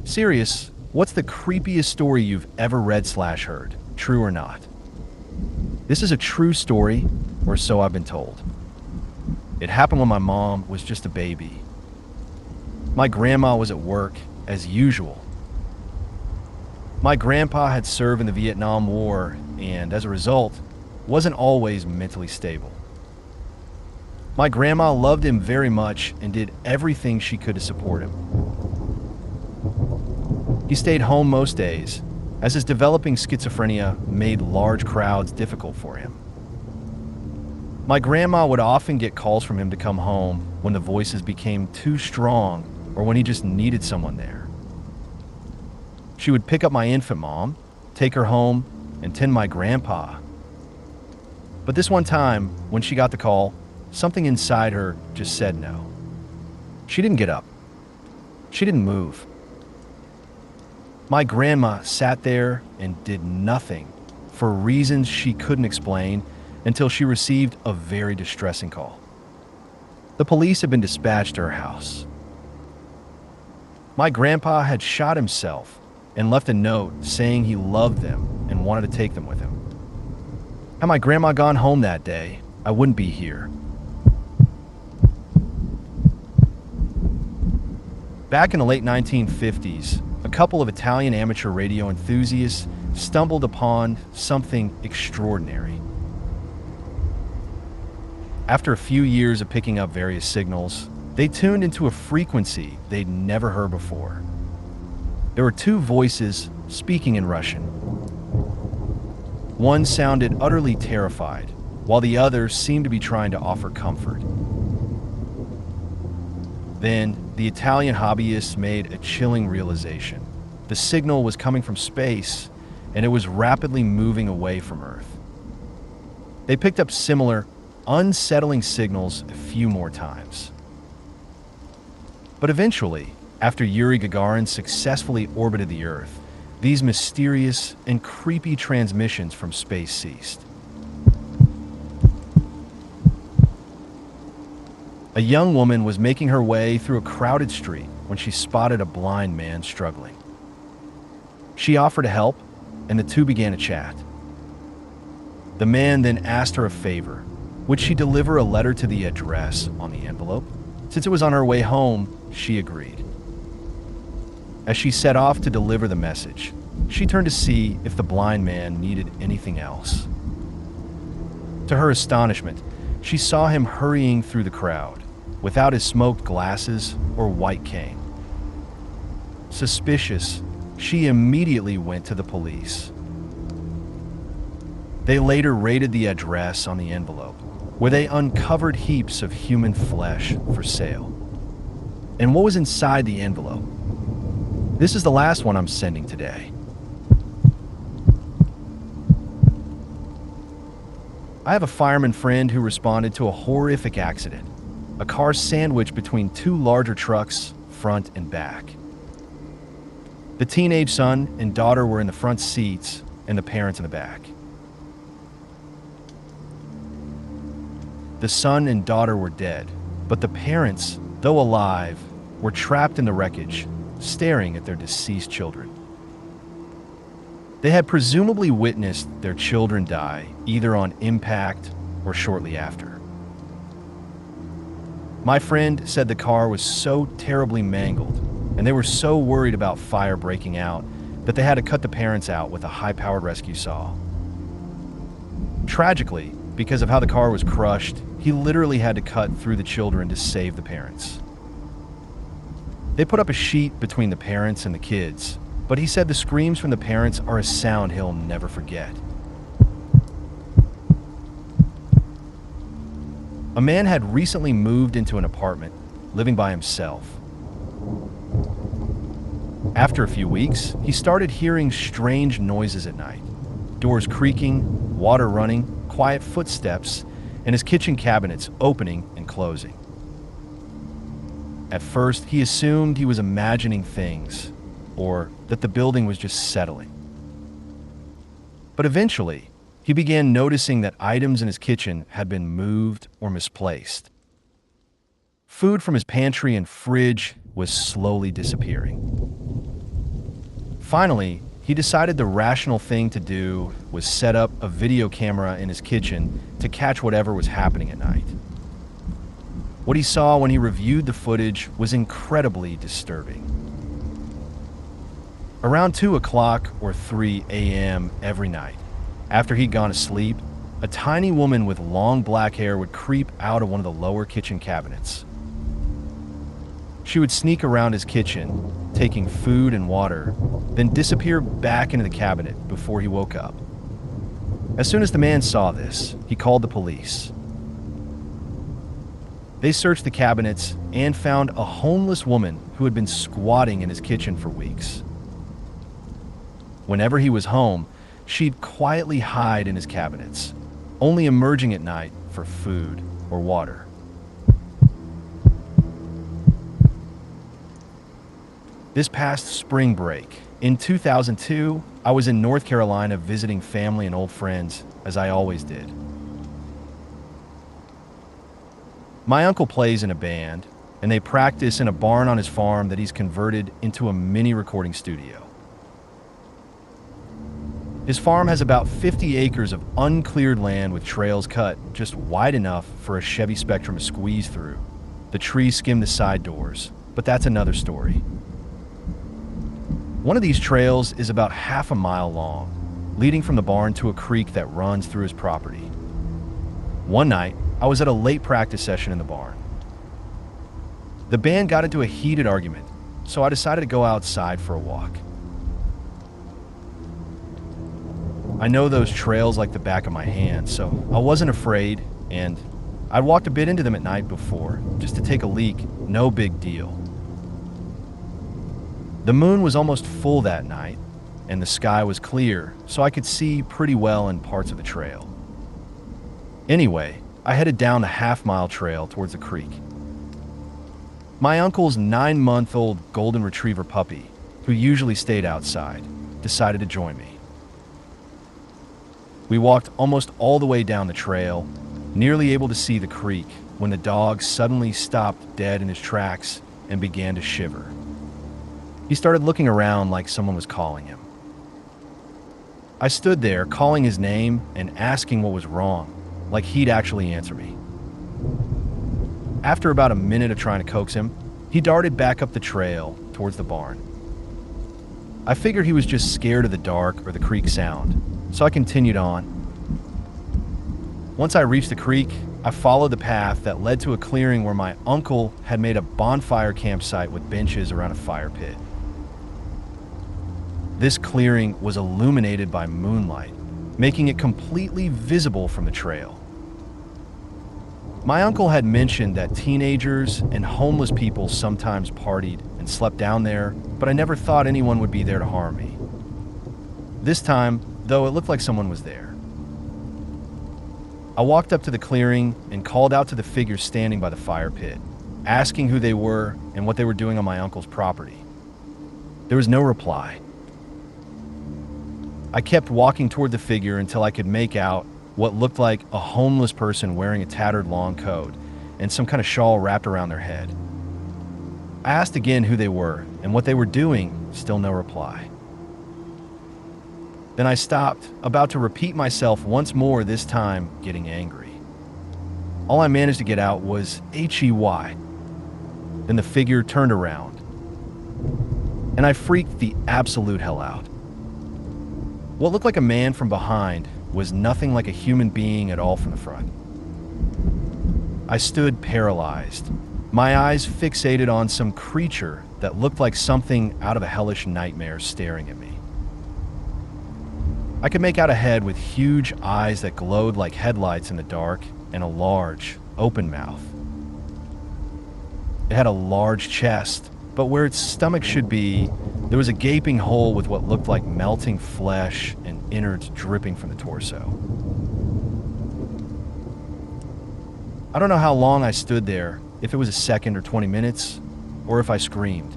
Serious, what's the creepiest story you've ever read/heard? True or not? This is a true story, or so I've been told. It happened when my mom was just a baby. My grandma was at work, as usual. My grandpa had served in the Vietnam War, and as a result, wasn't always mentally stable. My grandma loved him very much and did everything she could to support him. He stayed home most days, as his developing schizophrenia made large crowds difficult for him. My grandma would often get calls from him to come home when the voices became too strong or when he just needed someone there. She would pick up my infant mom, take her home, and tend my grandpa. But this one time, when she got the call, something inside her just said no. She didn't get up. She didn't move. My grandma sat there and did nothing for reasons she couldn't explain until she received a very distressing call. The police had been dispatched to her house. My grandpa had shot himself and left a note saying he loved them and wanted to take them with him. Had my grandma gone home that day, I wouldn't be here. Back in the late 1950s, a couple of Italian amateur radio enthusiasts stumbled upon something extraordinary. After a few years of picking up various signals, they tuned into a frequency they'd never heard before. There were two voices speaking in Russian. One sounded utterly terrified, while the other seemed to be trying to offer comfort. Then, the Italian hobbyists made a chilling realization. The signal was coming from space, and it was rapidly moving away from Earth. They picked up similar, unsettling signals a few more times. But eventually, after Yuri Gagarin successfully orbited the Earth, these mysterious and creepy transmissions from space ceased. A young woman was making her way through a crowded street when she spotted a blind man struggling. She offered to help, and the two began to chat. The man then asked her a favor. Would she deliver a letter to the address on the envelope? Since it was on her way home, she agreed. As she set off to deliver the message, she turned to see if the blind man needed anything else. To her astonishment, she saw him hurrying through the crowd, without his smoked glasses or white cane. Suspicious, she immediately went to the police. They later raided the address on the envelope, where they uncovered heaps of human flesh for sale. And what was inside the envelope? This is the last one I'm sending today. I have a fireman friend who responded to a horrific accident. A car sandwiched between two larger trucks, front and back. The teenage son and daughter were in the front seats, and the parents in the back. The son and daughter were dead, but the parents, though alive, were trapped in the wreckage, staring at their deceased children. They had presumably witnessed their children die, either on impact or shortly after. My friend said the car was so terribly mangled, and they were so worried about fire breaking out that they had to cut the parents out with a high-powered rescue saw. Tragically, because of how the car was crushed, he literally had to cut through the children to save the parents. They put up a sheet between the parents and the kids, but he said the screams from the parents are a sound he'll never forget. A man had recently moved into an apartment, living by himself. After a few weeks, he started hearing strange noises at night. Doors creaking, water running, quiet footsteps, and his kitchen cabinets opening and closing. At first, he assumed he was imagining things, or that the building was just settling. But eventually, he began noticing that items in his kitchen had been moved or misplaced. Food from his pantry and fridge was slowly disappearing. Finally, he decided the rational thing to do was set up a video camera in his kitchen to catch whatever was happening at night. What he saw when he reviewed the footage was incredibly disturbing. Around 2 o'clock or 3 a.m. every night, after he'd gone to sleep, a tiny woman with long black hair would creep out of one of the lower kitchen cabinets. She would sneak around his kitchen, taking food and water, then disappear back into the cabinet before he woke up. As soon as the man saw this, he called the police. They searched the cabinets and found a homeless woman who had been squatting in his kitchen for weeks. Whenever he was home, she'd quietly hide in his cabinets, only emerging at night for food or water. This past spring break, in 2002, I was in North Carolina visiting family and old friends, as I always did. My uncle plays in a band, and they practice in a barn on his farm that he's converted into a mini recording studio. His farm has about 50 acres of uncleared land with trails cut just wide enough for a Chevy Spectrum to squeeze through. The trees skim the side doors, but that's another story. One of these trails is about half a mile long, leading from the barn to a creek that runs through his property. One night, I was at a late practice session in the barn. The band got into a heated argument, so I decided to go outside for a walk. I know those trails like the back of my hand, so I wasn't afraid, and I'd walked a bit into them at night before, just to take a leak, no big deal. The moon was almost full that night, and the sky was clear, so I could see pretty well in parts of the trail. Anyway, I headed down the half-mile trail towards the creek. My uncle's 9-month-old golden retriever puppy, who usually stayed outside, decided to join me. We walked almost all the way down the trail, nearly able to see the creek, when the dog suddenly stopped dead in his tracks and began to shiver. He started looking around like someone was calling him. I stood there calling his name and asking what was wrong, like he'd actually answer me. After about a minute of trying to coax him, he darted back up the trail towards the barn. I figured he was just scared of the dark or the creek sound, so I continued on. Once I reached the creek, I followed the path that led to a clearing where my uncle had made a bonfire campsite with benches around a fire pit. This clearing was illuminated by moonlight, making it completely visible from the trail. My uncle had mentioned that teenagers and homeless people sometimes partied and slept down there, but I never thought anyone would be there to harm me. This time, though, it looked like someone was there. I walked up to the clearing and called out to the figures standing by the fire pit, asking who they were and what they were doing on my uncle's property. There was no reply. I kept walking toward the figure until I could make out what looked like a homeless person wearing a tattered long coat and some kind of shawl wrapped around their head. I asked again who they were and what they were doing, still no reply. Then I stopped, about to repeat myself once more, this time getting angry. All I managed to get out was H-E-Y. Then the figure turned around, and I freaked the absolute hell out. What looked like a man from behind was nothing like a human being at all from the front. I stood paralyzed, my eyes fixated on some creature that looked like something out of a hellish nightmare staring at me. I could make out a head with huge eyes that glowed like headlights in the dark and a large, open mouth. It had a large chest, but where its stomach should be, there was a gaping hole with what looked like melting flesh and innards dripping from the torso. I don't know how long I stood there, if it was a second or 20 minutes, or if I screamed.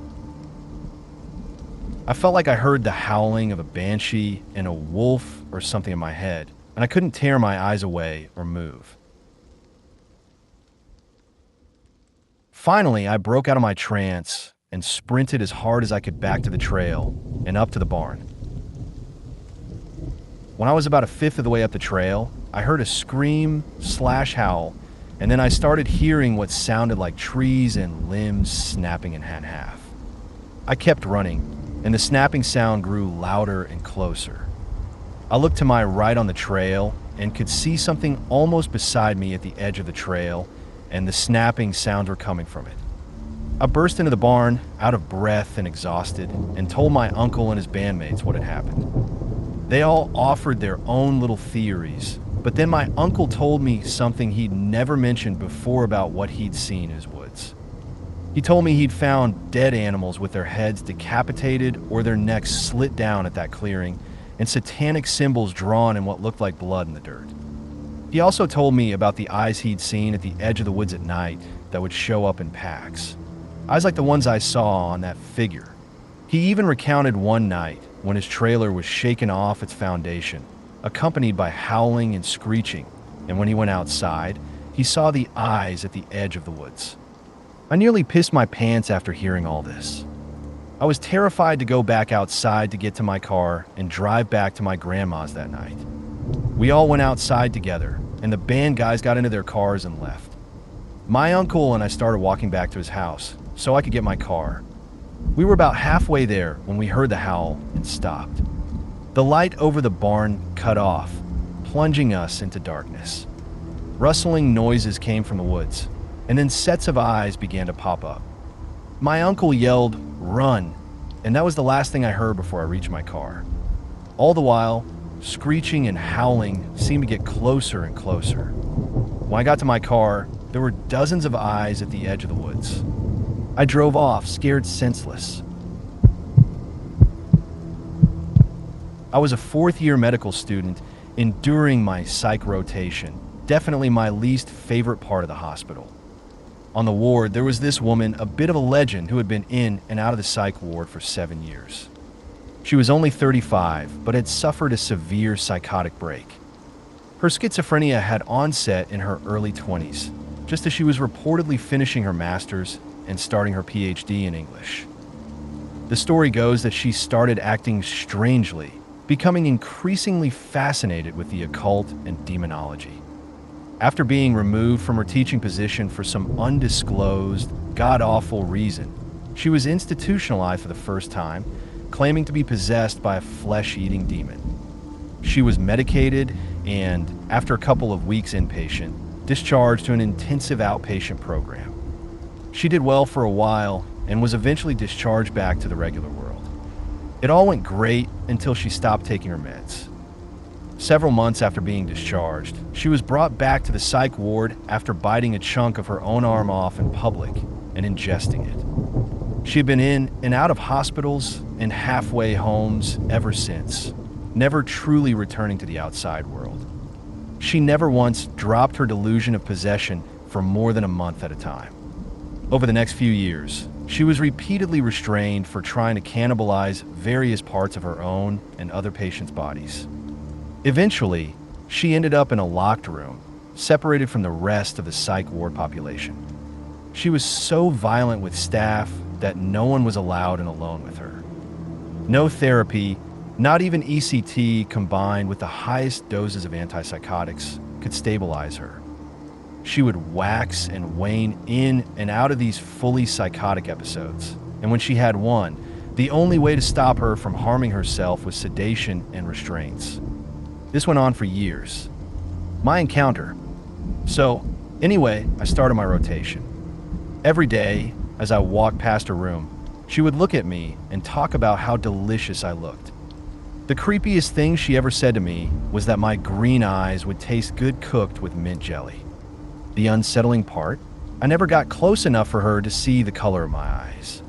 I felt like I heard the howling of a banshee and a wolf or something in my head, and I couldn't tear my eyes away or move. Finally, I broke out of my trance and sprinted as hard as I could back to the trail and up to the barn. When I was about a fifth of the way up the trail, I heard a scream/howl, and then I started hearing what sounded like trees and limbs snapping in half. I kept running, and the snapping sound grew louder and closer. I looked to my right on the trail and could see something almost beside me at the edge of the trail, and the snapping sounds were coming from it. I burst into the barn, out of breath and exhausted, and told my uncle and his bandmates what had happened. They all offered their own little theories, but then my uncle told me something he'd never mentioned before about what he'd seen in his woods. He told me he'd found dead animals with their heads decapitated or their necks slit down at that clearing, and satanic symbols drawn in what looked like blood in the dirt. He also told me about the eyes he'd seen at the edge of the woods at night that would show up in packs. Eyes like the ones I saw on that figure. He even recounted one night when his trailer was shaken off its foundation, accompanied by howling and screeching, and when he went outside, he saw the eyes at the edge of the woods. I nearly pissed my pants after hearing all this. I was terrified to go back outside to get to my car and drive back to my grandma's that night. We all went outside together, and the band guys got into their cars and left. My uncle and I started walking back to his house so I could get my car. We were about halfway there when we heard the howl and stopped. The light over the barn cut off, plunging us into darkness. Rustling noises came from the woods, and then sets of eyes began to pop up. My uncle yelled, "Run!" and that was the last thing I heard before I reached my car. All the while, screeching and howling seemed to get closer and closer. When I got to my car, there were dozens of eyes at the edge of the woods. I drove off, scared senseless. I was a fourth-year medical student enduring my psych rotation, definitely my least favorite part of the hospital. On the ward, there was this woman, a bit of a legend, who had been in and out of the psych ward for 7 years. She was only 35, but had suffered a severe psychotic break. Her schizophrenia had onset in her early 20s, just as she was reportedly finishing her master's and starting her PhD in English. The story goes that she started acting strangely, becoming increasingly fascinated with the occult and demonology. After being removed from her teaching position for some undisclosed, god-awful reason, she was institutionalized for the first time, claiming to be possessed by a flesh-eating demon. She was medicated and, after a couple of weeks inpatient, discharged to an intensive outpatient program. She did well for a while and was eventually discharged back to the regular world. It all went great until she stopped taking her meds. Several months after being discharged, she was brought back to the psych ward after biting a chunk of her own arm off in public and ingesting it. She had been in and out of hospitals and halfway homes ever since, never truly returning to the outside world. She never once dropped her delusion of possession for more than a month at a time. Over the next few years, she was repeatedly restrained for trying to cannibalize various parts of her own and other patients' bodies. Eventually, she ended up in a locked room, separated from the rest of the psych ward population. She was so violent with staff that no one was allowed in alone with her. No therapy, not even ECT combined with the highest doses of antipsychotics, could stabilize her. She would wax and wane in and out of these fully psychotic episodes, and when she had one, the only way to stop her from harming herself was sedation and restraints. This went on for years. My encounter. So, anyway, I started my rotation. Every day, as I walked past her room, she would look at me and talk about how delicious I looked. The creepiest thing she ever said to me was that my green eyes would taste good cooked with mint jelly. The unsettling part, I never got close enough for her to see the color of my eyes.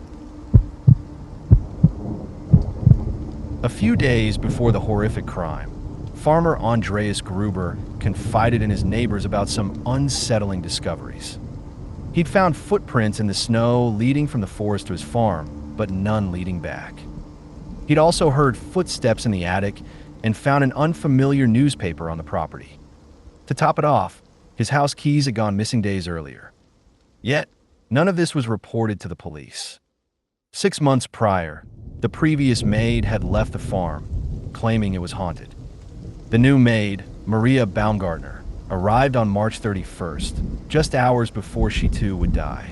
A few days before the horrific crime, Farmer Andreas Gruber confided in his neighbors about some unsettling discoveries. He'd found footprints in the snow leading from the forest to his farm, but none leading back. He'd also heard footsteps in the attic and found an unfamiliar newspaper on the property. To top it off, his house keys had gone missing days earlier. Yet, none of this was reported to the police. 6 months prior, the previous maid had left the farm, claiming it was haunted. The new maid, Maria Baumgartner, arrived on March 31st, just hours before she too would die.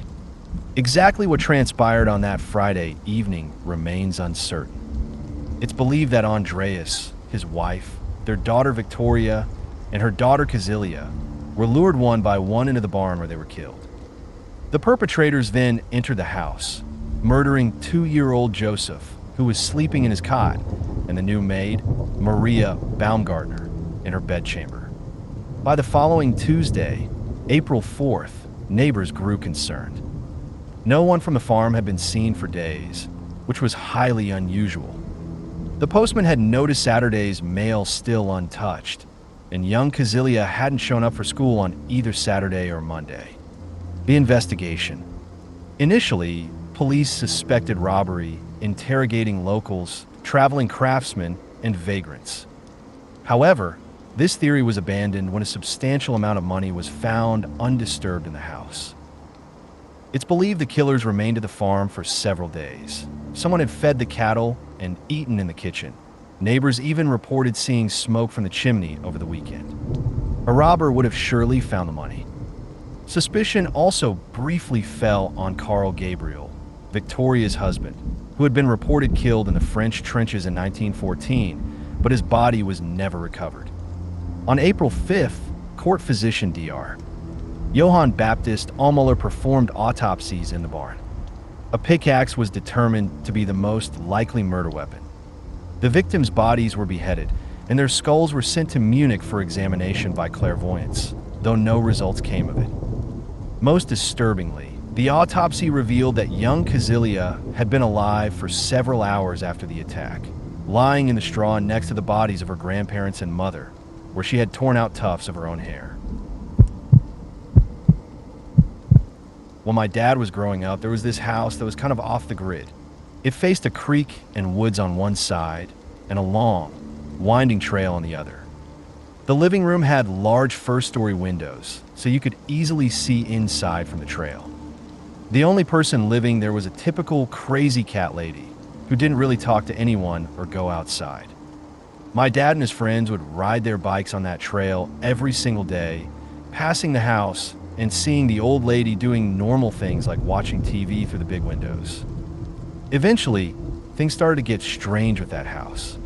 Exactly what transpired on that Friday evening remains uncertain. It's believed that Andreas, his wife, their daughter Victoria, and her daughter Kazilia were lured one by one into the barn where they were killed. The perpetrators then entered the house, murdering 2-year-old Joseph, who was sleeping in his cot, and the new maid, Maria Baumgartner, in her bedchamber. By the following Tuesday, April 4th, neighbors grew concerned. No one from the farm had been seen for days, which was highly unusual. The postman had noticed Saturday's mail still untouched, and young Kazilia hadn't shown up for school on either Saturday or Monday. The investigation. Initially, police suspected robbery, interrogating locals, traveling craftsmen, and vagrants. However, this theory was abandoned when a substantial amount of money was found undisturbed in the house. It's believed the killers remained at the farm for several days. Someone had fed the cattle and eaten in the kitchen. Neighbors even reported seeing smoke from the chimney over the weekend. A robber would have surely found the money. Suspicion also briefly fell on Carl Gabriel, Victoria's husband, who had been reported killed in the French trenches in 1914, but his body was never recovered. On April 5th, court physician Dr. Johann Baptist Allmuller performed autopsies in the barn. A pickaxe was determined to be the most likely murder weapon. The victims' bodies were beheaded, and their skulls were sent to Munich for examination by clairvoyants, though no results came of it. Most disturbingly, the autopsy revealed that young Kazilia had been alive for several hours after the attack, lying in the straw next to the bodies of her grandparents and mother, where she had torn out tufts of her own hair. When my dad was growing up, there was this house that was kind of off the grid. It faced a creek and woods on one side and a long, winding trail on the other. The living room had large first-story windows, so you could easily see inside from the trail. The only person living there was a typical crazy cat lady who didn't really talk to anyone or go outside. My dad and his friends would ride their bikes on that trail every single day, passing the house and seeing the old lady doing normal things like watching TV through the big windows. Eventually, things started to get strange with that house.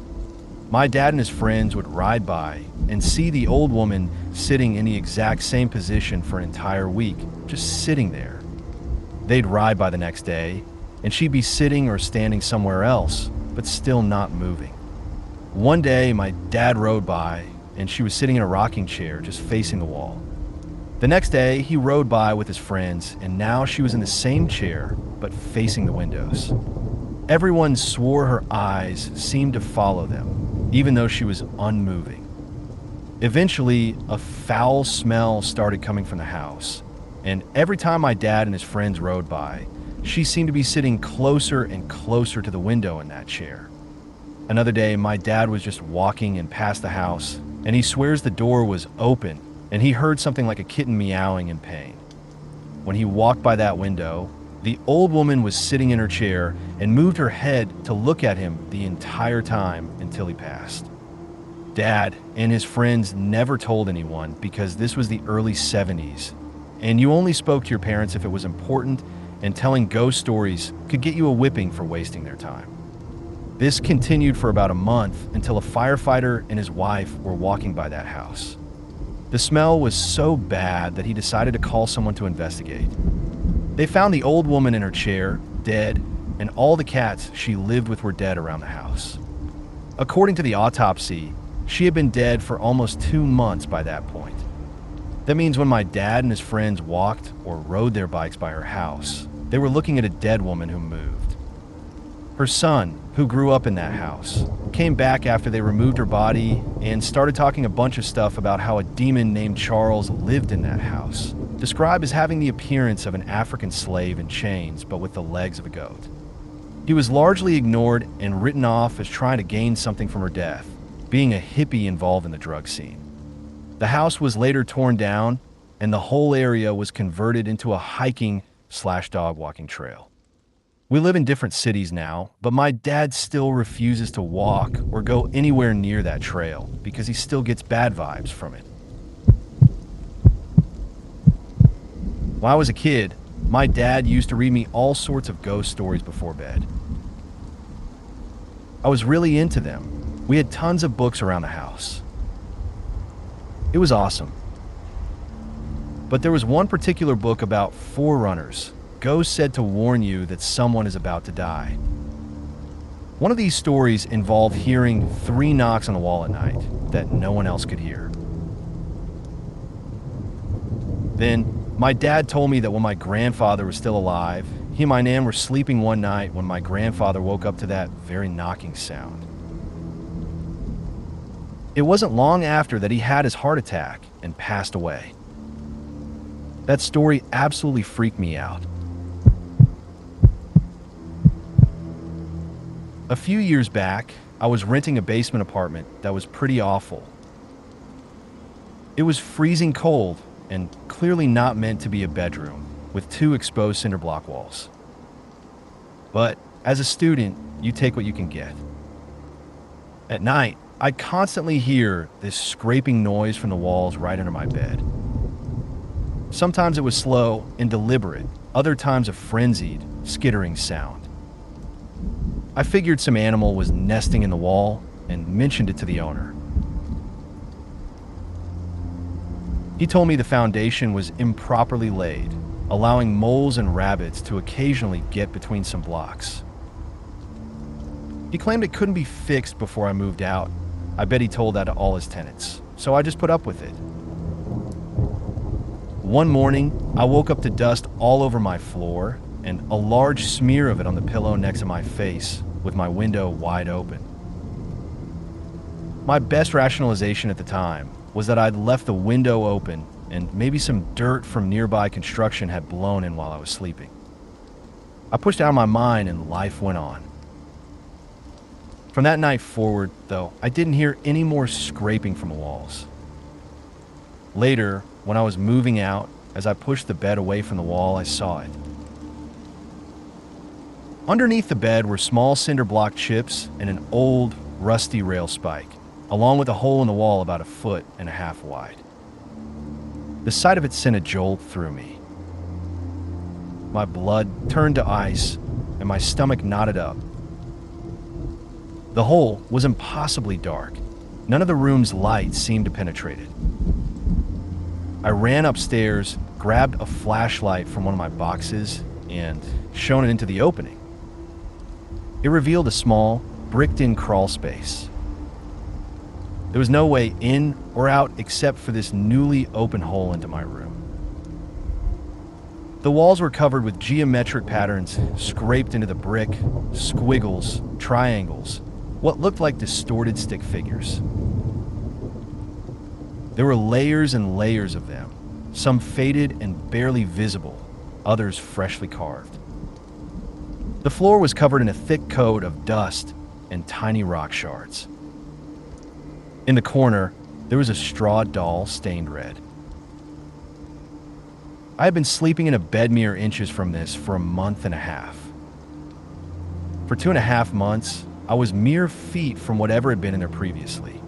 My dad and his friends would ride by and see the old woman sitting in the exact same position for an entire week, just sitting there. They'd ride by the next day, and she'd be sitting or standing somewhere else, but still not moving. One day, my dad rode by, and she was sitting in a rocking chair, just facing the wall. The next day, he rode by with his friends, and now she was in the same chair, but facing the windows. Everyone swore her eyes seemed to follow them, even though she was unmoving. Eventually, a foul smell started coming from the house, and every time my dad and his friends rode by, she seemed to be sitting closer and closer to the window in that chair. Another day, my dad was just walking and past the house, and he swears the door was open, and he heard something like a kitten meowing in pain. When he walked by that window, the old woman was sitting in her chair and moved her head to look at him the entire time until he passed. Dad and his friends never told anyone because this was the early 70s, and you only spoke to your parents if it was important, and telling ghost stories could get you a whipping for wasting their time. This continued for about a month until a firefighter and his wife were walking by that house. The smell was so bad that he decided to call someone to investigate. They found the old woman in her chair, dead, and all the cats she lived with were dead around the house. According to the autopsy, she had been dead for almost 2 months by that point. That means when my dad and his friends walked or rode their bikes by her house, they were looking at a dead woman who moved. Her son, who grew up in that house, came back after they removed her body and started talking a bunch of stuff about how a demon named Charles lived in that house, described as having the appearance of an African slave in chains but with the legs of a goat. He was largely ignored and written off as trying to gain something from her death, being a hippie involved in the drug scene. The house was later torn down, and the whole area was converted into a hiking/dog walking trail. We live in different cities now, but my dad still refuses to walk or go anywhere near that trail because he still gets bad vibes from it. When I was a kid, my dad used to read me all sorts of ghost stories before bed. I was really into them. We had tons of books around the house. It was awesome. But there was one particular book about forerunners, ghosts said to warn you that someone is about to die. One of these stories involved hearing 3 knocks on the wall at night that no one else could hear. Then, my dad told me that when my grandfather was still alive, he and my nan were sleeping one night when my grandfather woke up to that very knocking sound. It wasn't long after that he had his heart attack and passed away. That story absolutely freaked me out. A few years back, I was renting a basement apartment that was pretty awful. It was freezing cold and clearly not meant to be a bedroom with 2 exposed cinder block walls. But as a student, you take what you can get. At night, I'd constantly hear this scraping noise from the walls right under my bed. Sometimes it was slow and deliberate, other times a frenzied, skittering sound. I figured some animal was nesting in the wall and mentioned it to the owner. He told me the foundation was improperly laid, allowing moles and rabbits to occasionally get between some blocks. He claimed it couldn't be fixed before I moved out. I bet he told that to all his tenants, so I just put up with it. One morning, I woke up to dust all over my floor and a large smear of it on the pillow next to my face with my window wide open. My best rationalization at the time was that I'd left the window open and maybe some dirt from nearby construction had blown in while I was sleeping. I pushed it out of my mind and life went on. From that night forward, though, I didn't hear any more scraping from the walls. Later, when I was moving out, as I pushed the bed away from the wall, I saw it. Underneath the bed were small cinder block chips and an old, rusty rail spike, along with a hole in the wall about 1.5 feet wide. The sight of it sent a jolt through me. My blood turned to ice, and my stomach knotted up. The hole was impossibly dark. None of the room's light seemed to penetrate it. I ran upstairs, grabbed a flashlight from one of my boxes, and shone it into the opening. It revealed a small, bricked-in crawl space. There was no way in or out except for this newly open hole into my room. The walls were covered with geometric patterns scraped into the brick, squiggles, triangles, what looked like distorted stick figures. There were layers and layers of them, some faded and barely visible, others freshly carved. The floor was covered in a thick coat of dust and tiny rock shards. In the corner, there was a straw doll stained red. I had been sleeping in a bed mere inches from this for 1.5 months. For 2.5 months, I was mere feet from whatever had been in there previously.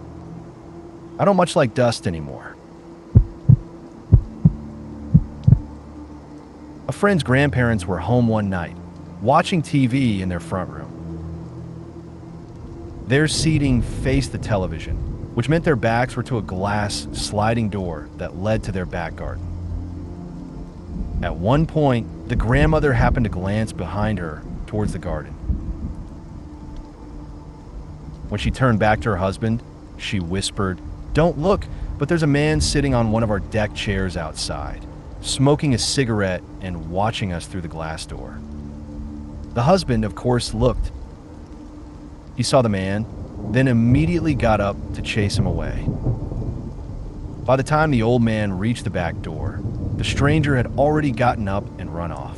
I don't much like dust anymore. A friend's grandparents were home one night, watching TV in their front room. Their seating faced the television, which meant their backs were to a glass sliding door that led to their back garden. At one point, the grandmother happened to glance behind her towards the garden. When she turned back to her husband, she whispered, "Don't look, but there's a man sitting on one of our deck chairs outside, smoking a cigarette and watching us through the glass door." The husband, of course, looked. He saw the man, then immediately got up to chase him away. By the time the old man reached the back door, the stranger had already gotten up and run off.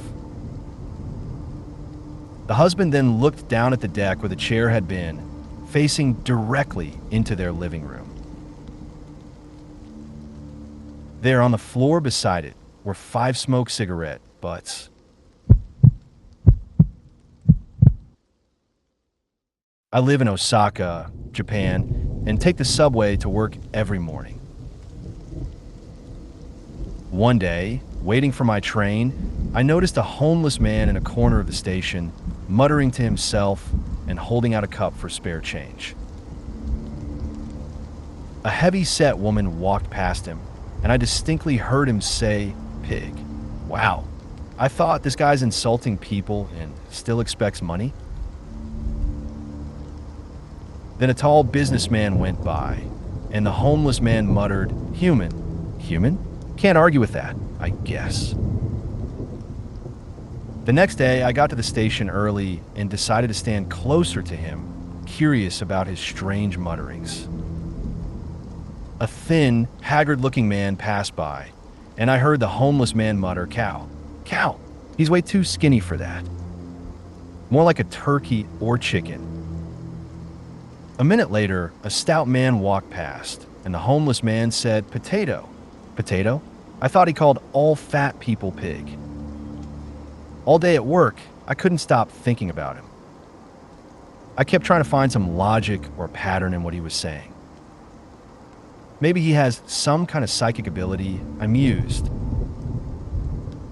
The husband then looked down at the deck where the chair had been, facing directly into their living room. There on the floor beside it were 5 smoked cigarette butts. I live in Osaka, Japan, and take the subway to work every morning. One day, waiting for my train, I noticed a homeless man in a corner of the station, muttering to himself and holding out a cup for spare change. A heavy-set woman walked past him, and I distinctly heard him say, "Pig." Wow, I thought this guy's insulting people and still expects money? Then a tall businessman went by, and the homeless man muttered, "Human." Human? Can't argue with that, I guess. The next day, I got to the station early and decided to stand closer to him, curious about his strange mutterings. A thin, haggard-looking man passed by, and I heard the homeless man mutter, "Cow. Cow. He's way too skinny for that. More like a turkey or chicken." A minute later, a stout man walked past, and the homeless man said, "Potato." Potato? I thought he called all fat people pig. All day at work, I couldn't stop thinking about him. I kept trying to find some logic or pattern in what he was saying. Maybe he has some kind of psychic ability, I mused.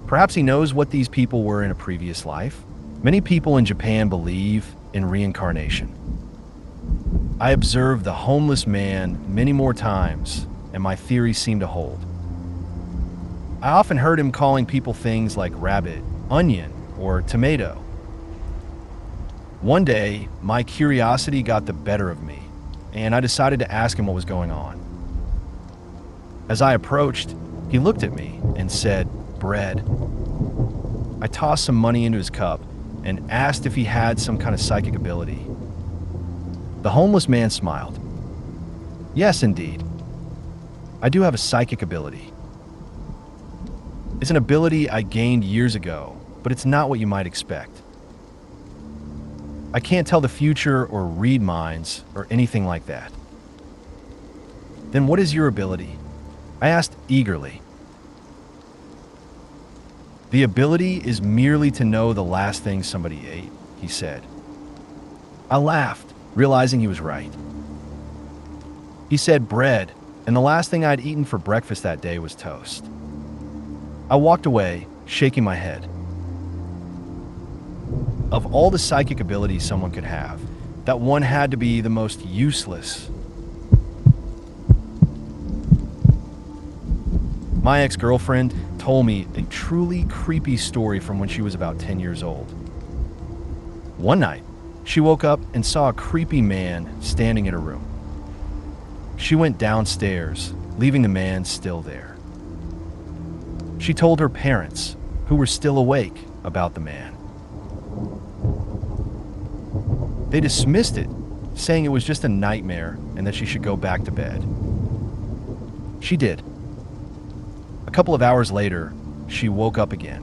Perhaps he knows what these people were in a previous life. Many people in Japan believe in reincarnation. I observed the homeless man many more times, and my theory seemed to hold. I often heard him calling people things like rabbit, onion, or tomato. One day, my curiosity got the better of me, and I decided to ask him what was going on. As I approached, he looked at me and said, "Bread." I tossed some money into his cup and asked if he had some kind of psychic ability. The homeless man smiled. "Yes, indeed. I do have a psychic ability. It's an ability I gained years ago, but it's not what you might expect. I can't tell the future or read minds or anything like that." "Then what is your ability?" I asked eagerly. "The ability is merely to know the last thing somebody ate," he said. I laughed, realizing he was right. He said bread, and the last thing I'd eaten for breakfast that day was toast. I walked away, shaking my head. Of all the psychic abilities someone could have, that one had to be the most useless. My ex-girlfriend told me a truly creepy story from when she was about 10 years old. One night, she woke up and saw a creepy man standing in her room. She went downstairs, leaving the man still there. She told her parents, who were still awake, about the man. They dismissed it, saying it was just a nightmare and that she should go back to bed. She did. A couple of hours later, she woke up again.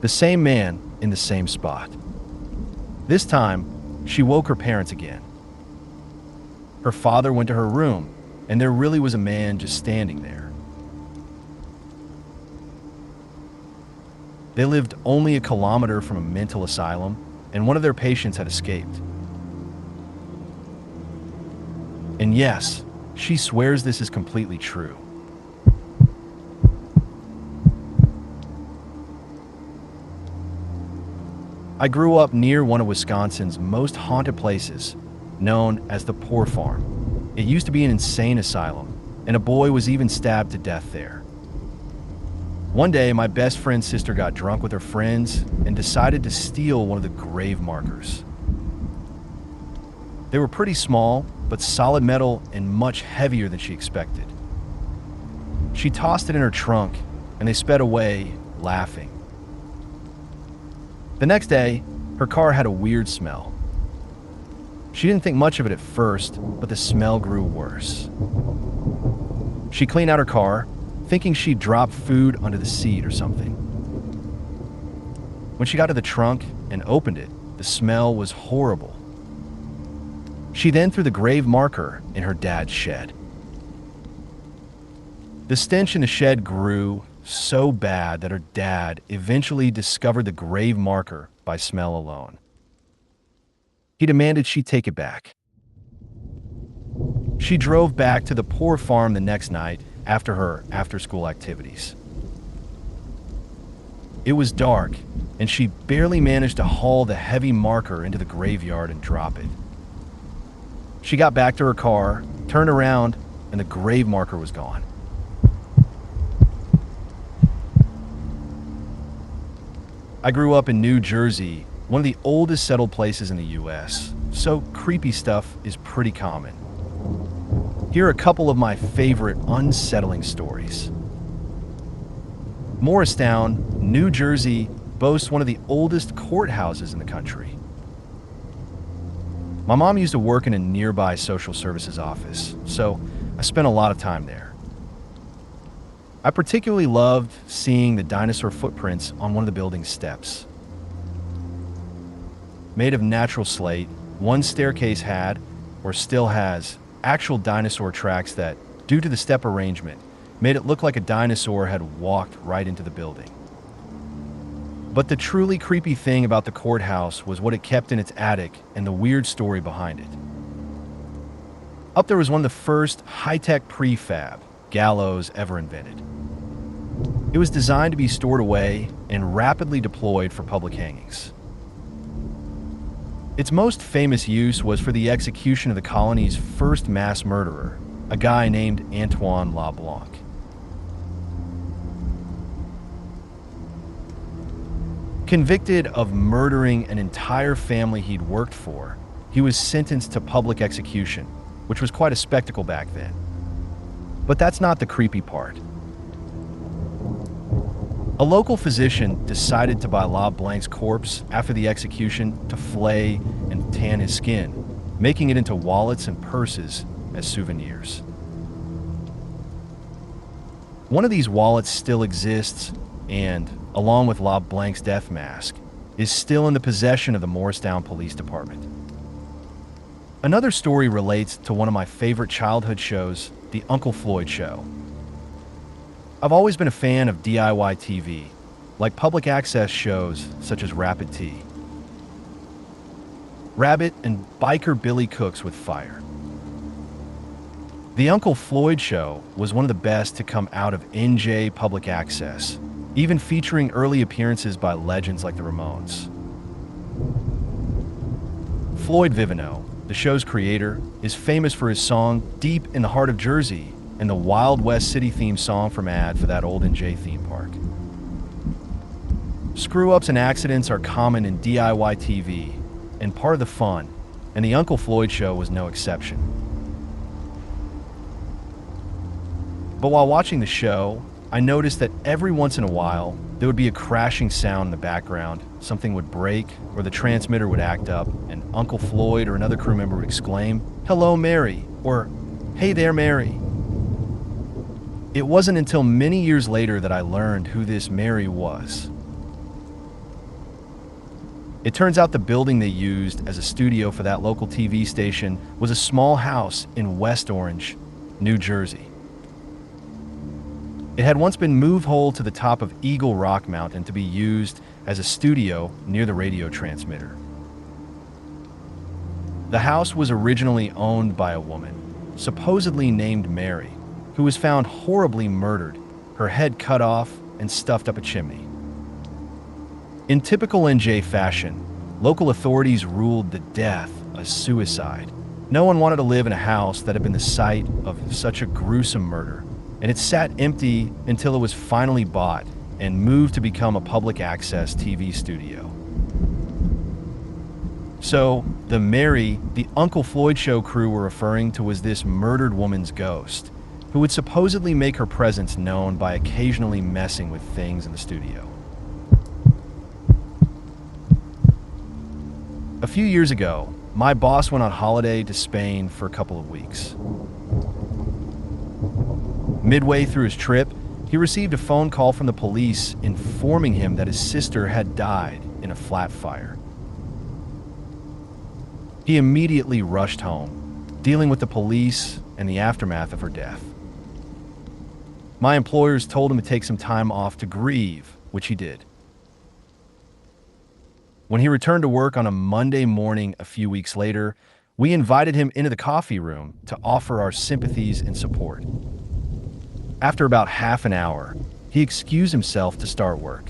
The same man in the same spot. This time, she woke her parents again. Her father went to her room, and there really was a man just standing there. They lived only a kilometer from a mental asylum, and one of their patients had escaped. And yes, she swears this is completely true. I grew up near one of Wisconsin's most haunted places, known as the Poor Farm. It used to be an insane asylum, and a boy was even stabbed to death there. One day, my best friend's sister got drunk with her friends and decided to steal one of the grave markers. They were pretty small, but solid metal and much heavier than she expected. She tossed it in her trunk, and they sped away, laughing. The next day, her car had a weird smell. She didn't think much of it at first, but the smell grew worse. She cleaned out her car, thinking she'd dropped food under the seat or something. When she got to the trunk and opened it, the smell was horrible. She then threw the grave marker in her dad's shed. The stench in the shed grew so bad that her dad eventually discovered the grave marker by smell alone. He demanded she take it back. She drove back to the poor farm the next night after her after-school activities. It was dark, and she barely managed to haul the heavy marker into the graveyard and drop it. She got back to her car, turned around, and the grave marker was gone. I grew up in New Jersey, one of the oldest settled places in the U.S., so creepy stuff is pretty common. Here are a couple of my favorite unsettling stories. Morristown, New Jersey, boasts one of the oldest courthouses in the country. My mom used to work in a nearby social services office, so I spent a lot of time there. I particularly loved seeing the dinosaur footprints on one of the building's steps. Made of natural slate, one staircase had, or still has, actual dinosaur tracks that, due to the step arrangement, made it look like a dinosaur had walked right into the building. But the truly creepy thing about the courthouse was what it kept in its attic and the weird story behind it. Up there was one of the first high-tech prefab gallows ever invented. It was designed to be stored away and rapidly deployed for public hangings. Its most famous use was for the execution of the colony's first mass murderer, a guy named Antoine LeBlanc. Convicted of murdering an entire family he'd worked for, he was sentenced to public execution, which was quite a spectacle back then. But that's not the creepy part. A local physician decided to buy LeBlanc's corpse after the execution to flay and tan his skin, making it into wallets and purses as souvenirs. One of these wallets still exists and, along with LeBlanc's death mask, is still in the possession of the Morristown Police Department. Another story relates to one of my favorite childhood shows, The Uncle Floyd Show. I've always been a fan of DIY TV, like public access shows such as Rapid Tea. Rabbit and biker Billy Cooks with Fire. The Uncle Floyd Show was one of the best to come out of NJ public access, even featuring early appearances by legends like the Ramones. Floyd Vivino, the show's creator, is famous for his song Deep in the Heart of Jersey and the Wild West City theme song from ad for that old NJ theme park. Screw-ups and accidents are common in DIY TV and part of the fun, and the Uncle Floyd Show was no exception. But while watching the show, I noticed that every once in a while, there would be a crashing sound in the background, something would break, or the transmitter would act up, and Uncle Floyd or another crew member would exclaim, "Hello, Mary," or "Hey there, Mary." It wasn't until many years later that I learned who this Mary was. It turns out the building they used as a studio for that local TV station was a small house in West Orange, New Jersey. It had once been moved whole to the top of Eagle Rock Mountain to be used as a studio near the radio transmitter. The house was originally owned by a woman, supposedly named Mary, who was found horribly murdered, her head cut off and stuffed up a chimney. In typical NJ fashion, local authorities ruled the death a suicide. No one wanted to live in a house that had been the site of such a gruesome murder, and it sat empty until it was finally bought and moved to become a public access TV studio. So, the Mary the Uncle Floyd Show crew were referring to was this murdered woman's ghost, who would supposedly make her presence known by occasionally messing with things in the studio. A few years ago, my boss went on holiday to Spain for a couple of weeks. Midway through his trip, he received a phone call from the police informing him that his sister had died in a flat fire. He immediately rushed home, dealing with the police and the aftermath of her death. My employers told him to take some time off to grieve, which he did. When he returned to work on a Monday morning a few weeks later, we invited him into the coffee room to offer our sympathies and support. After about half an hour, he excused himself to start work.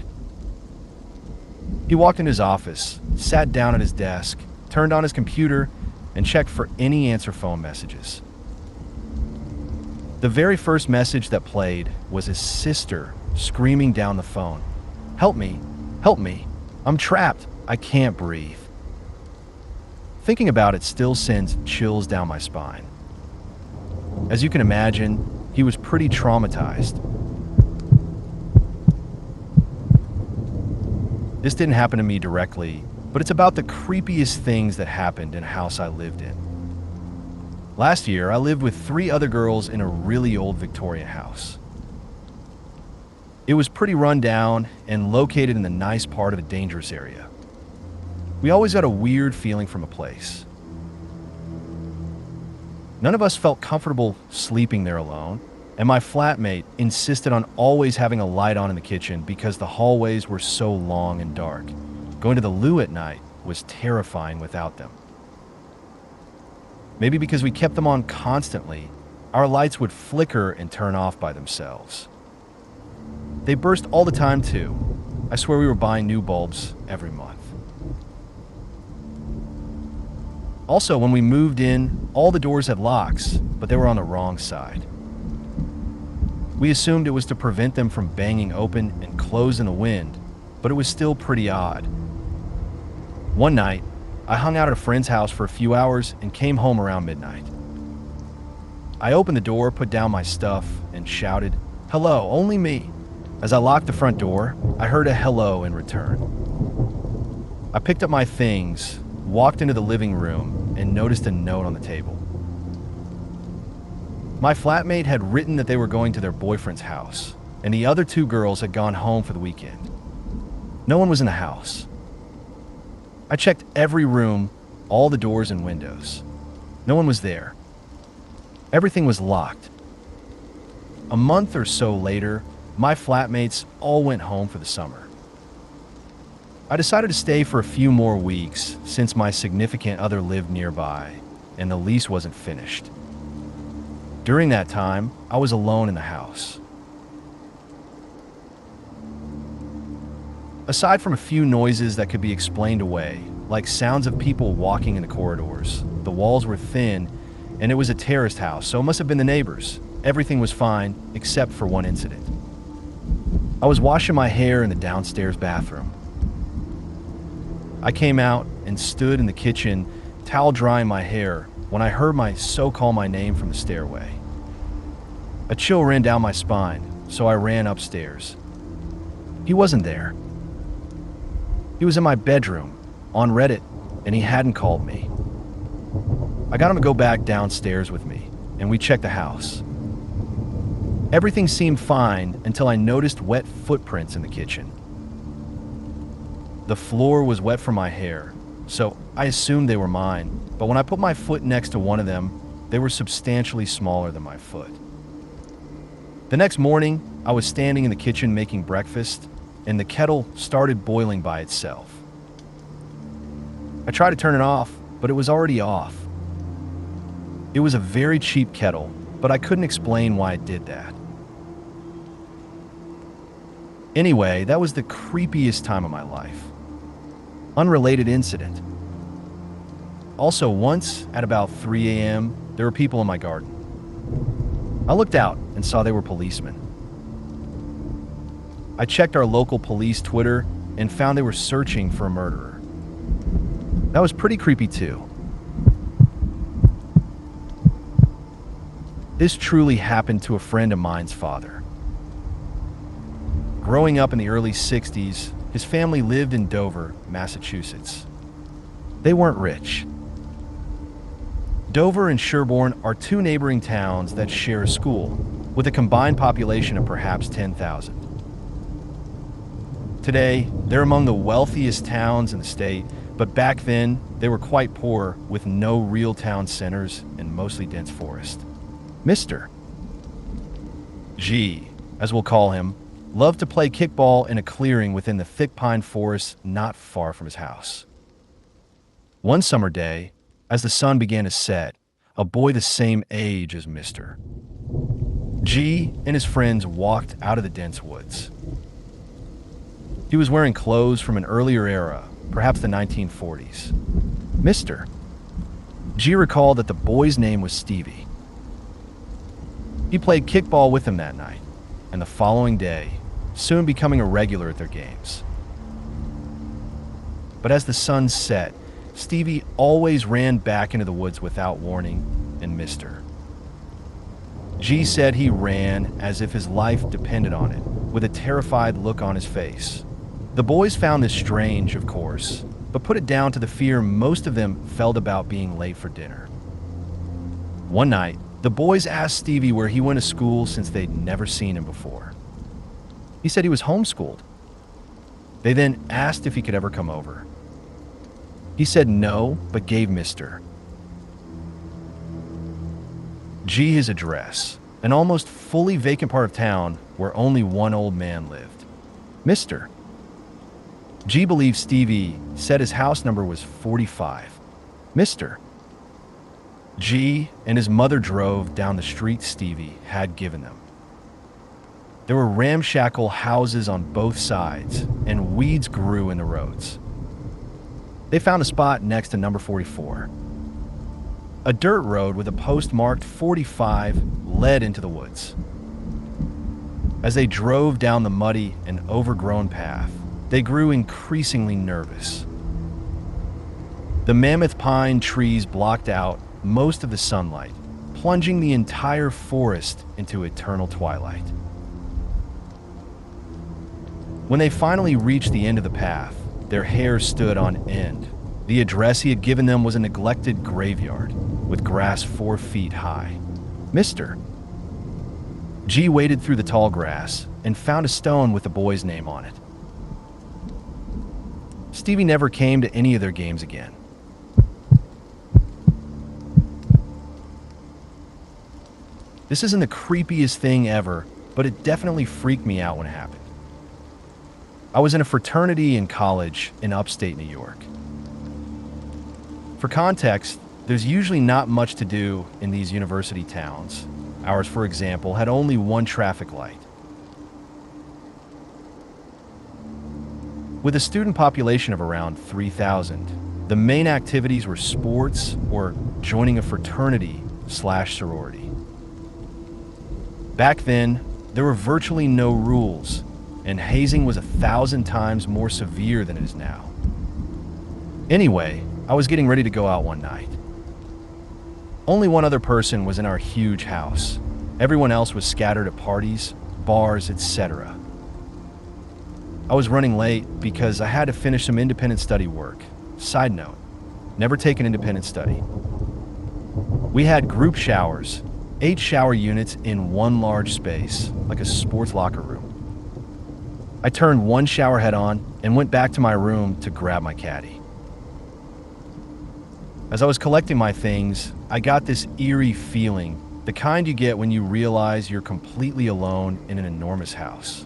He walked into his office, sat down at his desk, turned on his computer, and checked for any answer phone messages. The very first message that played was his sister screaming down the phone, "Help me! Help me! I'm trapped! I can't breathe." Thinking about it still sends chills down my spine. As you can imagine, he was pretty traumatized. This didn't happen to me directly, but it's about the creepiest things that happened in a house I lived in. Last year, I lived with 3 other girls in a really old Victorian house. It was pretty run down and located in the nice part of a dangerous area. We always got a weird feeling from a place. None of us felt comfortable sleeping there alone, and my flatmate insisted on always having a light on in the kitchen because the hallways were so long and dark. Going to the loo at night was terrifying without them. Maybe because we kept them on constantly, our lights would flicker and turn off by themselves. They burst all the time too. I swear we were buying new bulbs every month. Also, when we moved in, all the doors had locks, but they were on the wrong side. We assumed it was to prevent them from banging open and close in the wind, but it was still pretty odd. One night, I hung out at a friend's house for a few hours and came home around midnight. I opened the door, put down my stuff, and shouted, "Hello, only me." As I locked the front door, I heard a hello in return. I picked up my things, walked into the living room, and noticed a note on the table. My flatmate had written that they were going to their boyfriend's house, and the other 2 girls had gone home for the weekend. No one was in the house. I checked every room, all the doors and windows. No one was there. Everything was locked. A month or so later, my flatmates all went home for the summer. I decided to stay for a few more weeks since my significant other lived nearby and the lease wasn't finished. During that time, I was alone in the house. Aside from a few noises that could be explained away, like sounds of people walking in the corridors, the walls were thin, and it was a terraced house, so it must have been the neighbors. Everything was fine, except for one incident. I was washing my hair in the downstairs bathroom. I came out and stood in the kitchen, towel drying my hair, when I heard my call my name from the stairway. A chill ran down my spine, so I ran upstairs. He wasn't there. He was in my bedroom, on Reddit, and he hadn't called me. I got him to go back downstairs with me, and we checked the house. Everything seemed fine until I noticed wet footprints in the kitchen. The floor was wet from my hair, so I assumed they were mine, but when I put my foot next to one of them, they were substantially smaller than my foot. The next morning, I was standing in the kitchen making breakfast, and the kettle started boiling by itself. I tried to turn it off, but it was already off. It was a very cheap kettle, but I couldn't explain why it did that. Anyway, that was the creepiest time of my life. Unrelated incident. Also, once at about 3 a.m., there were people in my garden. I looked out and saw they were policemen. I checked our local police Twitter and found they were searching for a murderer. That was pretty creepy too. This truly happened to a friend of mine's father. Growing up in the early 60s, his family lived in Dover, Massachusetts. They weren't rich. Dover and Sherborne are 2 neighboring towns that share a school, with a combined population of perhaps 10,000. Today, they're among the wealthiest towns in the state, but back then, they were quite poor with no real town centers and mostly dense forest. Mr. G, as we'll call him, loved to play kickball in a clearing within the thick pine forest not far from his house. One summer day, as the sun began to set, a boy the same age as Mr. G and his friends walked out of the dense woods. He was wearing clothes from an earlier era, perhaps the 1940s. Mr. G recalled that the boy's name was Stevie. He played kickball with him that night, and the following day, soon becoming a regular at their games. But as the sun set, Stevie always ran back into the woods without warning, and Mr. G said he ran as if his life depended on it, with a terrified look on his face. The boys found this strange, of course, but put it down to the fear most of them felt about being late for dinner. One night, the boys asked Stevie where he went to school since they'd never seen him before. He said he was homeschooled. They then asked if he could ever come over. He said no, but gave Mr. G his address, an almost fully vacant part of town where only one old man lived. Mr. G believed Stevie said his house number was 45. Mr. G and his mother drove down the street Stevie had given them. There were ramshackle houses on both sides, and weeds grew in the roads. They found a spot next to number 44. A dirt road with a post marked 45 led into the woods. As they drove down the muddy and overgrown path, they grew increasingly nervous. The mammoth pine trees blocked out most of the sunlight, plunging the entire forest into eternal twilight. When they finally reached the end of the path, their hair stood on end. The address he had given them was a neglected graveyard with grass 4 feet high. Mr. G waded through the tall grass and found a stone with the boy's name on it. Stevie never came to any of their games again. This isn't the creepiest thing ever, but it definitely freaked me out when it happened. I was in a fraternity in college in upstate New York. For context, there's usually not much to do in these university towns. Ours, for example, had only one traffic light. With a student population of around 3,000, the main activities were sports or joining a fraternity/sorority. Back then, there were virtually no rules, and hazing was 1,000 times more severe than it is now. Anyway, I was getting ready to go out one night. Only one other person was in our huge house. Everyone else was scattered at parties, bars, etc. I was running late because I had to finish some independent study work. Side note, never taken independent study. We had group showers, 8 shower units in one large space, like a sports locker room. I turned one shower head on and went back to my room to grab my caddy. As I was collecting my things, I got this eerie feeling, the kind you get when you realize you're completely alone in an enormous house.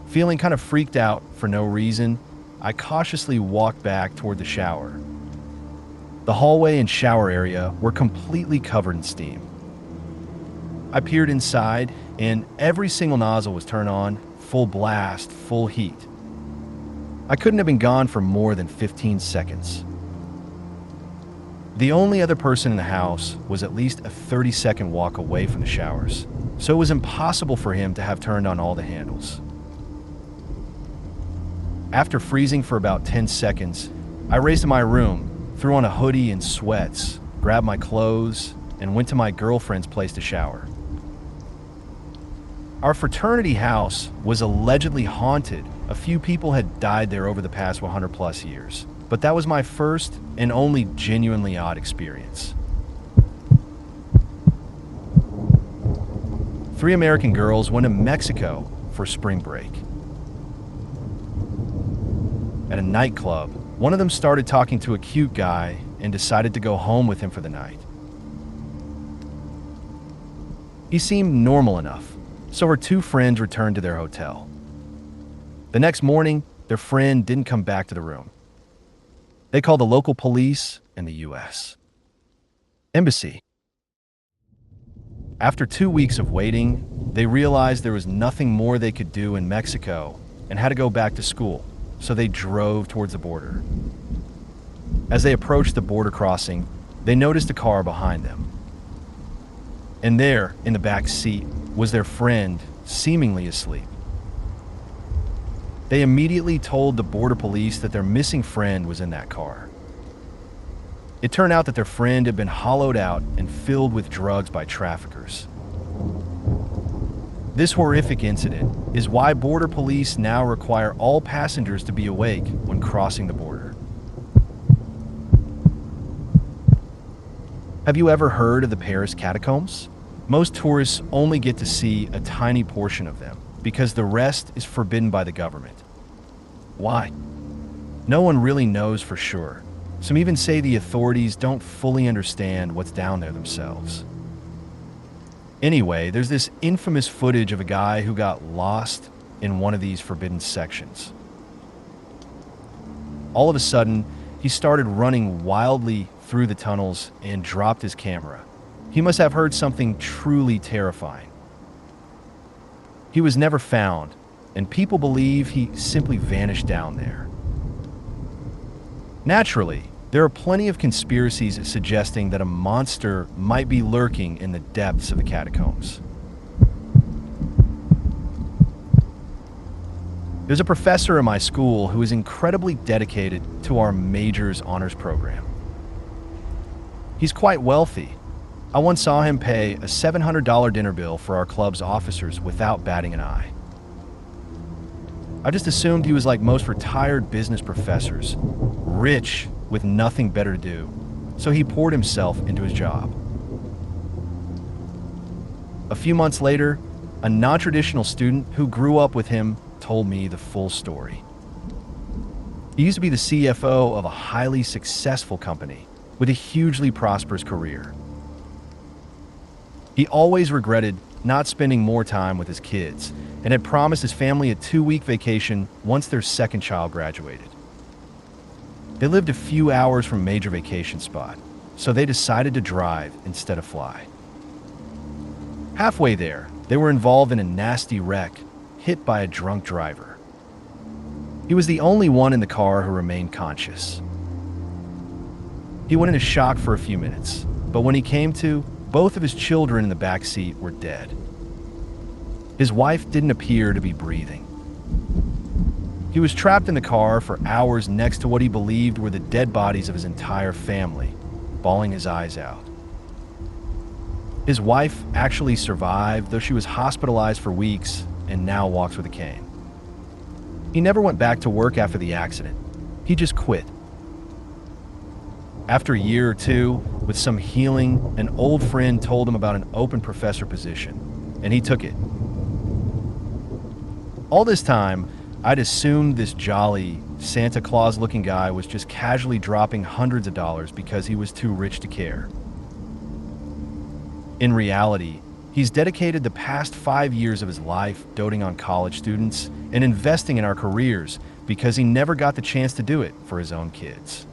Feeling kind of freaked out for no reason, I cautiously walked back toward the shower. The hallway and shower area were completely covered in steam. I peered inside, and every single nozzle was turned on, full blast, full heat. I couldn't have been gone for more than 15 seconds. The only other person in the house was at least a 30-second walk away from the showers, so it was impossible for him to have turned on all the handles. After freezing for about 10 seconds, I raced to my room, threw on a hoodie and sweats, grabbed my clothes, and went to my girlfriend's place to shower. Our fraternity house was allegedly haunted. A few people had died there over the past 100+ years, but that was my first and only genuinely odd experience. 3 American girls went to Mexico for spring break. At a nightclub, one of them started talking to a cute guy and decided to go home with him for the night. He seemed normal enough, So her two friends returned to their hotel. The next morning, their friend didn't come back to the room. They called the local police and the U.S. Embassy. After 2 weeks of waiting, they realized there was nothing more they could do in Mexico and had to go back to school, so they drove towards the border. As they approached the border crossing, they noticed a car behind them. And there, in the back seat, was their friend, seemingly asleep. They immediately told the border police that their missing friend was in that car. It turned out that their friend had been hollowed out and filled with drugs by traffickers. This horrific incident is why border police now require all passengers to be awake when crossing the border. Have you ever heard of the Paris catacombs? Most tourists only get to see a tiny portion of them because the rest is forbidden by the government. Why? No one really knows for sure. Some even say the authorities don't fully understand what's down there themselves. Anyway, there's this infamous footage of a guy who got lost in one of these forbidden sections. All of a sudden, he started running wildly through the tunnels and dropped his camera. He must have heard something truly terrifying. He was never found, and people believe he simply vanished down there. Naturally, there are plenty of conspiracies suggesting that a monster might be lurking in the depths of the catacombs. There's a professor in my school who is incredibly dedicated to our majors honors program. He's quite wealthy. I once saw him pay a $700 dinner bill for our club's officers without batting an eye. I just assumed he was like most retired business professors, rich with nothing better to do, so he poured himself into his job. A few months later, a non-traditional student who grew up with him told me the full story. He used to be the CFO of a highly successful company with a hugely prosperous career. He always regretted not spending more time with his kids and had promised his family a 2-week vacation once their second child graduated. They lived a few hours from a major vacation spot, so they decided to drive instead of fly. Halfway there, they were involved in a nasty wreck, hit by a drunk driver. He was the only one in the car who remained conscious. He went into shock for a few minutes, but when he came to, both of his children in the back seat were dead. His wife didn't appear to be breathing. He was trapped in the car for hours next to what he believed were the dead bodies of his entire family, bawling his eyes out. His wife actually survived, though she was hospitalized for weeks and now walks with a cane. He never went back to work after the accident. He just quit. After a year or two, with some healing, an old friend told him about an open professor position, and he took it. All this time, I'd assumed this jolly, Santa Claus-looking guy was just casually dropping hundreds of dollars because he was too rich to care. In reality, he's dedicated the past 5 years of his life doting on college students and investing in our careers because he never got the chance to do it for his own kids.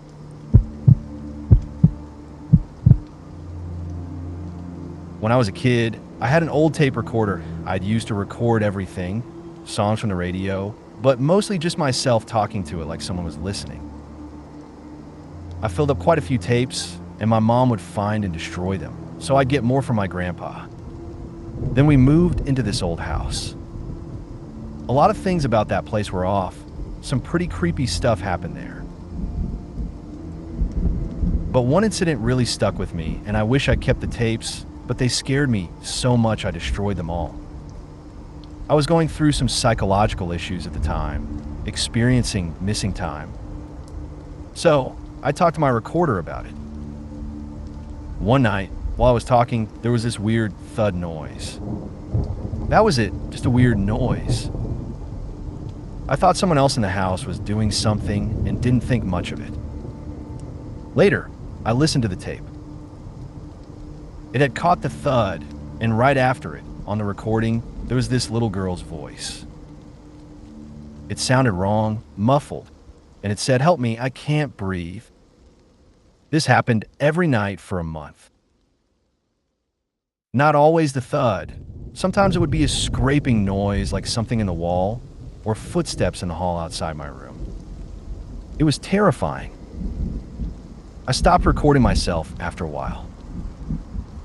When I was a kid, I had an old tape recorder I'd used to record everything, songs from the radio, but mostly just myself talking to it like someone was listening. I filled up quite a few tapes, and my mom would find and destroy them, so I'd get more from my grandpa. Then we moved into this old house. A lot of things about that place were off. Some pretty creepy stuff happened there. But one incident really stuck with me, and I wish I'd kept the tapes, but they scared me so much I destroyed them all. I was going through some psychological issues at the time, experiencing missing time. So I talked to my recorder about it. One night, while I was talking, there was this weird thud noise. That was it, just a weird noise. I thought someone else in the house was doing something and didn't think much of it. Later, I listened to the tape. It had caught the thud, and right after it, on the recording, there was this little girl's voice. It sounded wrong, muffled, and it said, "Help me, I can't breathe." This happened every night for a month. Not always the thud. Sometimes it would be a scraping noise like something in the wall or footsteps in the hall outside my room. It was terrifying. I stopped recording myself after a while.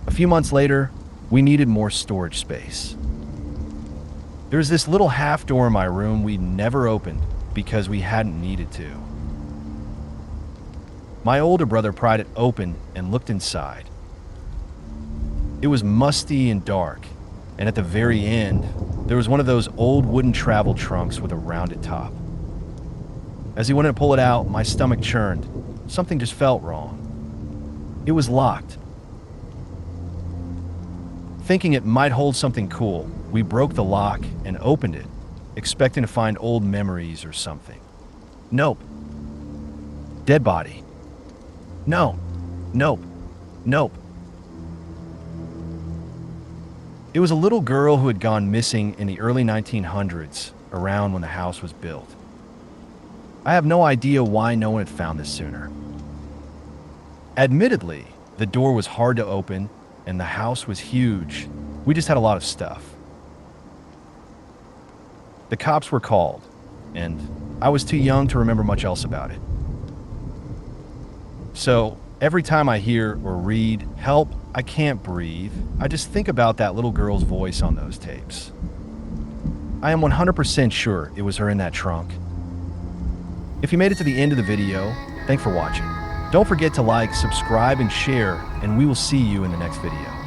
A few months later, we needed more storage space. There was this little half door in my room we never opened because we hadn't needed to. My older brother pried it open and looked inside. It was musty and dark, and at the very end, there was one of those old wooden travel trunks with a rounded top. As he went to pull it out, my stomach churned. Something just felt wrong. It was locked. Thinking it might hold something cool, we broke the lock and opened it, expecting to find old memories or something. Nope. Dead body. No. Nope. Nope. It was a little girl who had gone missing in the early 1900s, around when the house was built. I have no idea why no one had found this sooner. Admittedly, the door was hard to open and the house was huge. We just had a lot of stuff. The cops were called, and I was too young to remember much else about it. So, every time I hear or read, "Help, I can't breathe," I just think about that little girl's voice on those tapes. I am 100% sure it was her in that trunk. If you made it to the end of the video, thanks for watching. Don't forget to like, subscribe, and share, and we will see you in the next video.